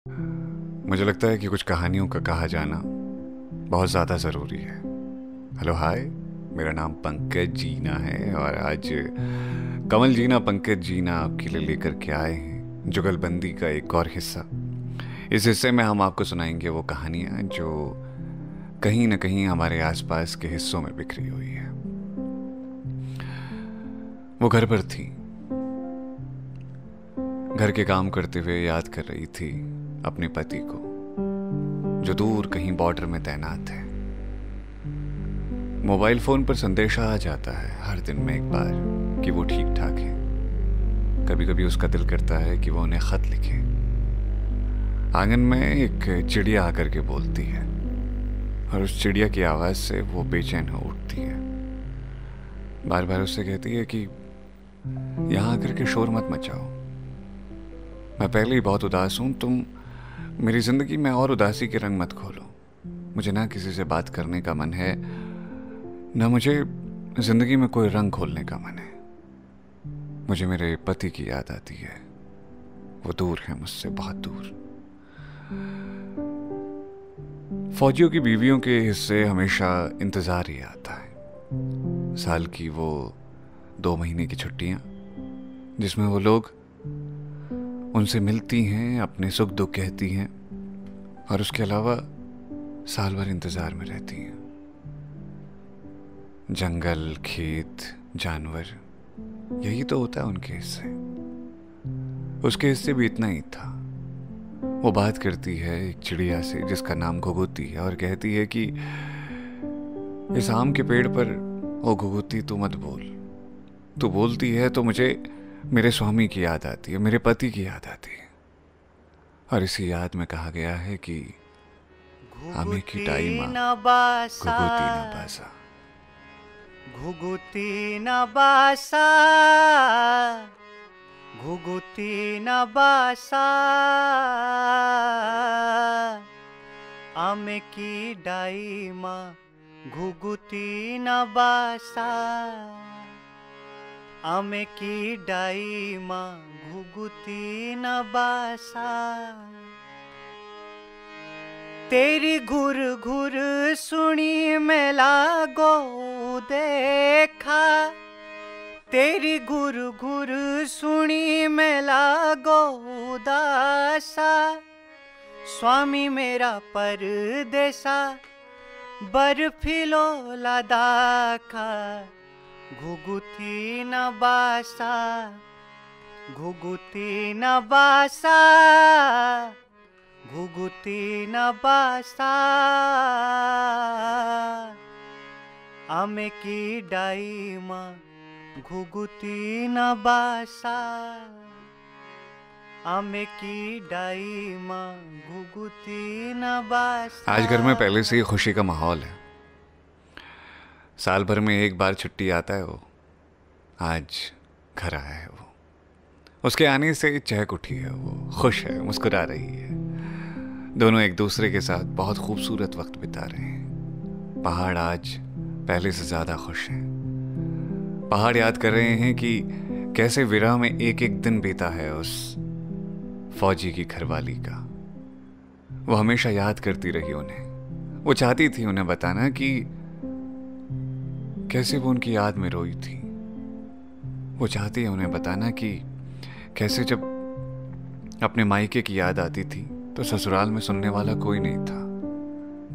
मुझे लगता है कि कुछ कहानियों का कहा जाना बहुत ज़्यादा ज़रूरी है। हेलो हाय, मेरा नाम पंकज जीना है और आज कमल जीना पंकज जीना आपके लिए लेकर के आए हैं जुगलबंदी का एक और हिस्सा। इस हिस्से में हम आपको सुनाएंगे वो कहानियाँ जो कहीं ना कहीं हमारे आसपास के हिस्सों में बिखरी हुई है। वो घर पर थी, घर के काम करते हुए याद कर रही थी अपने पति को जो दूर कहीं बॉर्डर में तैनात है। मोबाइल फोन पर संदेशा आ जाता है हर दिन में एक बार कि वो ठीक ठाक है। कभी कभी उसका दिल करता है कि वो उन्हें खत लिखे। आंगन में एक चिड़िया आकर के बोलती है और उस चिड़िया की आवाज से वो बेचैन हो उठती है। बार बार उससे कहती है कि यहाँ आकर के शोर मत मचाओ, मैं पहले ही बहुत उदास हूं, तुम मेरी जिंदगी में और उदासी के रंग मत खोलो। मुझे ना किसी से बात करने का मन है, ना मुझे जिंदगी में कोई रंग खोलने का मन है। मुझे मेरे पति की याद आती है, वो दूर है मुझसे, बहुत दूर। फौजियों की बीवियों के हिस्से हमेशा इंतजार ही आता है। साल की वो 2 महीने की छुट्टियां जिसमें वो लोग उनसे मिलती हैं, अपने सुख दुख कहती हैं और उसके अलावा साल भर इंतजार में रहती हैं। जंगल, खेत, जानवर, यही तो होता है उनके हिस्से। उसके हिस्से भी इतना ही था। वो बात करती है एक चिड़िया से जिसका नाम घुघुती है और कहती है कि इस आम के पेड़ पर ओ घुघुती तू मत बोल, तू बोलती है तो मुझे मेरे स्वामी की याद आती है, मेरे पति की याद आती है। और इसी याद में कहा गया है कि आमे की टाई माँ घुघुती ना बासा। घुघुती न बासा, घुघुती न बासा, आमे की डाई माँ घुघुती न बासा, आमे की डाई माँ घुघुती न बासा। तेरी घुर घुर सुनी मैं लागो देखा, तेरी घुर घुर सुनी मैं लागो उदासा। स्वामी मेरा परदेसा बर्फीलो लदाखा, घुघुती न बासा, घुघुती न बासा, घुघुती न बासा, आमे की डाई माँ घुघुती न बासा, आमे की डाई माँ घुघुती न बासा। आज घर में पहले से ही खुशी का माहौल है। साल भर में एक बार छुट्टी आता है वो। आज घर आया है वो। उसके आने से चहक उठी है वो, खुश है, मुस्कुरा रही है। दोनों एक दूसरे के साथ बहुत खूबसूरत वक्त बिता रहे हैं। पहाड़ आज पहले से ज्यादा खुश हैं। पहाड़ याद कर रहे हैं कि कैसे विरह में एक एक दिन बीता है उस फौजी की घरवाली का। वो हमेशा याद करती रही उन्हें। वो चाहती थी उन्हें बताना कि कैसे वो उनकी याद में रोई थी। वो चाहती है उन्हें बताना कि कैसे जब अपने मायके की याद आती थी तो ससुराल में सुनने वाला कोई नहीं था।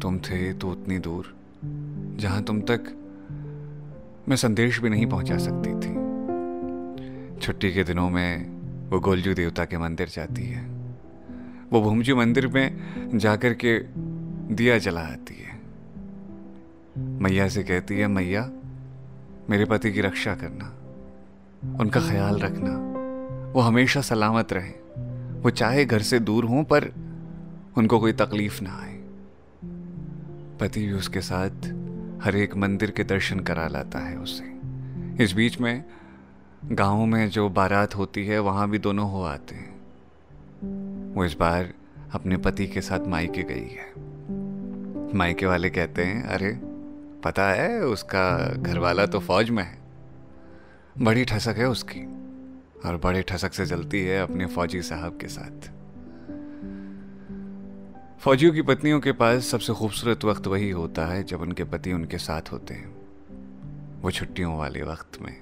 तुम थे तो उतनी दूर जहां तुम तक मैं संदेश भी नहीं पहुंचा सकती थी। छुट्टी के दिनों में वो गोलजू देवता के मंदिर जाती है। वो भूमजू मंदिर में जाकर के दिया जलाती है। मैया से कहती है, मैया मेरे पति की रक्षा करना, उनका ख्याल रखना, वो हमेशा सलामत रहे। वो चाहे घर से दूर हों पर उनको कोई तकलीफ ना आए। पति भी उसके साथ हर एक मंदिर के दर्शन करा लाता है उसे। इस बीच में गाँव में जो बारात होती है वहाँ भी दोनों हो आते हैं। वो इस बार अपने पति के साथ मायके गई है। मायके वाले कहते हैं, अरे पता है उसका घरवाला तो फौज में है, बड़ी ठसक है उसकी और बड़े ठसक से जलती है अपने फौजी साहब के साथ। फौजियों की पत्नियों के पास सबसे खूबसूरत वक्त वही होता है जब उनके पति उनके साथ होते हैं। वो छुट्टियों वाले वक्त में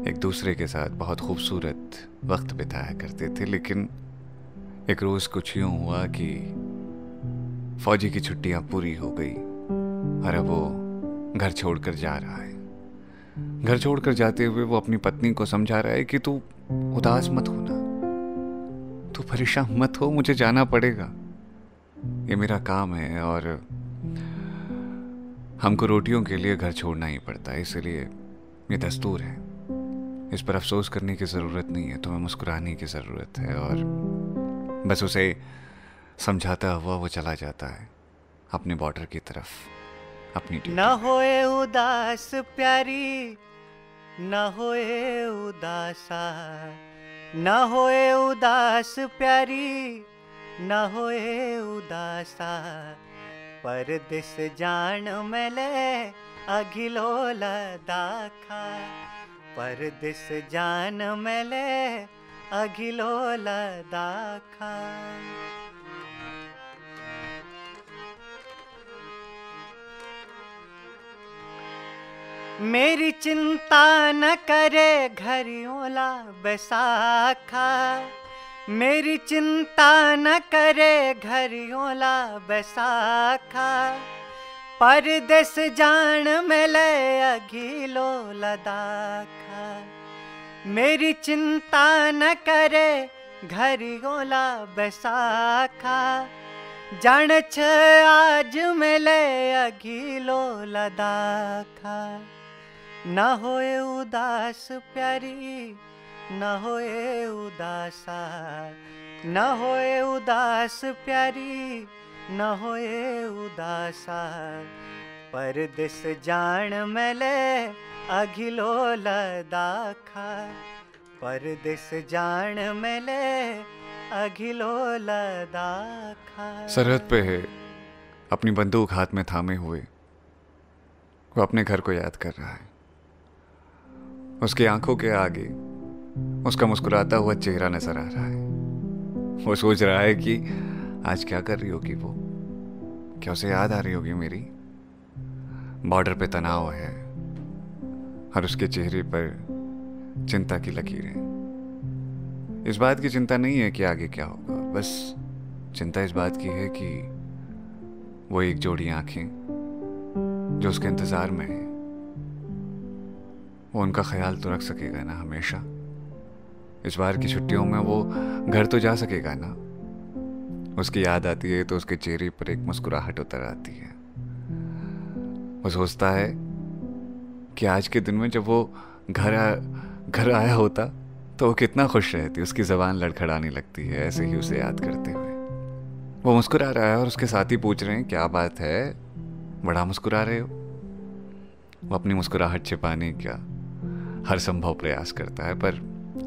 एक दूसरे के साथ बहुत खूबसूरत वक्त बिताया करते थे। लेकिन एक रोज़ कुछ यूं हुआ कि फौजी की छुट्टियां पूरी हो गई और अब वो घर छोड़कर जा रहा है। घर छोड़कर जाते हुए वो अपनी पत्नी को समझा रहा है कि तू उदास मत होना, तू परेशान मत हो, मुझे जाना पड़ेगा, ये मेरा काम है और हमको रोटियों के लिए घर छोड़ना ही पड़ता है, इसलिए ये दस्तूर है। इस पर अफसोस करने की ज़रूरत नहीं है, तुम्हें मुस्कुराने की ज़रूरत है। और बस उसे समझाता हुआ वो चला जाता है अपने बॉर्डर की तरफ, अपनी ड्यूटी न होए उदास प्यारी, न होए उदासा, न होए उदास प्यारी, न होए उदासा। परदेस जान मेले अघिलो लदाखा, परदेस जान मेले अघिलो लदाखा। मेरी चिंता न करे घरियोला बैसाखा, मेरी चिंता न करे घरियोला बैसाखा। परदेस जान मेले अघिलो लदाखा, मेरी चिंता न करे घरियोला बैसाखा। जान छ आज मेले अघिलो लदाखा। न होए उदास प्यारी, न होए उदासा, न होए उदास प्यारी, न होए उदासा। परदेस जान मेले अघिलो लदाखा, परदेस जान मेले अघिलो लदाखा। सरहद पे है, अपनी बंदूक हाथ में थामे हुए वो अपने घर को याद कर रहा है। उसकी आंखों के आगे उसका मुस्कुराता हुआ चेहरा नजर आ रहा है। वो सोच रहा है कि आज क्या कर रही होगी वो, क्या उसे याद आ रही होगी मेरी। बॉर्डर पे तनाव है और उसके चेहरे पर चिंता की लकीरें। इस बात की चिंता नहीं है कि आगे क्या होगा, बस चिंता इस बात की है कि वो एक जोड़ी आंखें जो उसके इंतजार में है, वो उनका ख्याल तो रख सकेगा ना हमेशा। इस बार की छुट्टियों में वो घर तो जा सकेगा ना। उसकी याद आती है तो उसके चेहरे पर एक मुस्कुराहट उतर आती है। वो सोचता है कि आज के दिन में जब वो घर आया होता तो वो कितना खुश रहती। उसकी ज़बान लड़खड़ाने लगती है ऐसे ही उसे याद करते हुए। वो मुस्कुरा रहा है और उसके साथी पूछ रहे हैं क्या बात है, बड़ा मुस्कुरा रहे हो। वो अपनी मुस्कुराहट छिपाने का हर संभव प्रयास करता है पर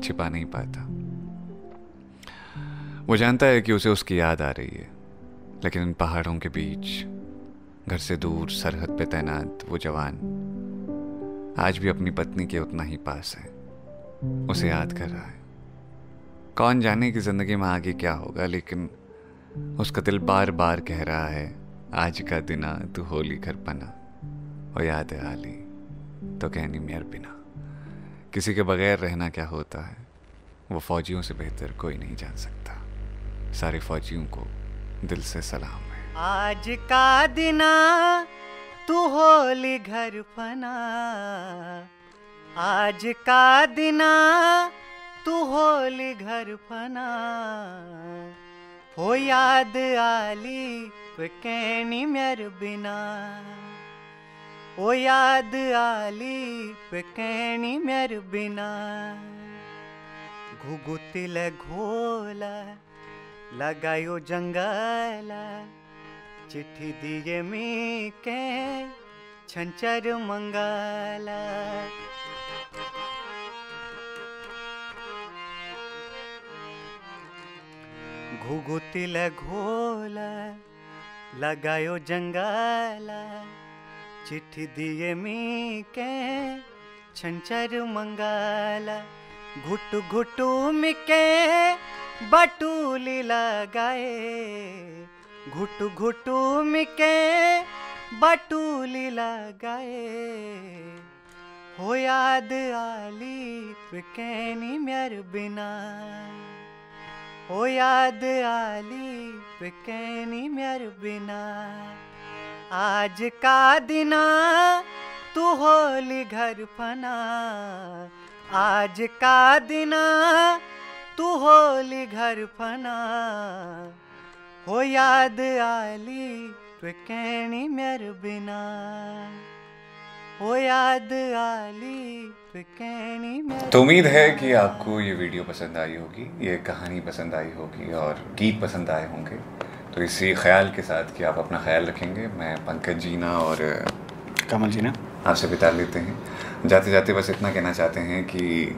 छिपा नहीं पाता। वो जानता है कि उसे उसकी याद आ रही है, लेकिन इन पहाड़ों के बीच घर से दूर सरहद पे तैनात वो जवान आज भी अपनी पत्नी के उतना ही पास है, उसे याद कर रहा है। कौन जाने कि जिंदगी में आगे क्या होगा, लेकिन उसका दिल बार बार कह रहा है आज का दिना तू होली घर पना और याद आली तो कहनी मेर बिना। किसी के बगैर रहना क्या होता है वो फौजियों से बेहतर कोई नहीं जान सकता। सारे फौजियों को दिल से सलाम है। आज का दिना तू होली घर पना, आज का दिना तू होली घर पना। हो याद आली कहनी मेर बिना, ओ याद आली कहनी मेर बिना। घुघुतिल घोला लगायो जंगला, चिट्ठी दिए मी के छंचर मंगला। घुघुतिल घोला लगायो जंगला, चिट्ठी दिए मी के छंचर मंगला। घुट घुटू मिके बटूली लगाए, घुटु घुटु मिके बटूली लगाए हो याद आली पिकैनी म्यार बिना हो याद आली पिकैनी म्यार बिना आज का दिना तू होली घर फना आज का दिना तू होली घर फना हो याद आली पिकैनी म्यार बिना हो याद आली पिकैनी म्यार। तो उम्मीद है कि आपको ये वीडियो पसंद आई होगी, ये कहानी पसंद आई होगी और गीत पसंद आए होंगे। तो इसी ख्याल के साथ कि आप अपना ख्याल रखेंगे, मैं पंकज जीना और कमल जीना आपसे बिता लेते हैं। जाते जाते बस इतना कहना चाहते हैं कि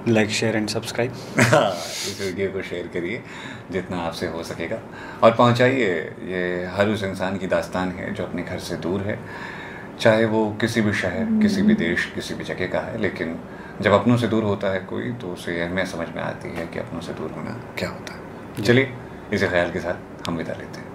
लाइक शेयर एंड सब्सक्राइब इस वीडियो को शेयर करिए जितना आपसे हो सकेगा और पहुंचाइए। ये हर उस इंसान की दास्तान है जो अपने घर से दूर है, चाहे वो किसी भी शहर, किसी भी देश, किसी भी जगह का है। लेकिन जब अपनों से दूर होता है कोई तो उसे अहमियत समझ में आती है कि अपनों से दूर होना क्या होता है। चलिए इसी ख्याल के साथ हम विदा लेते हैं।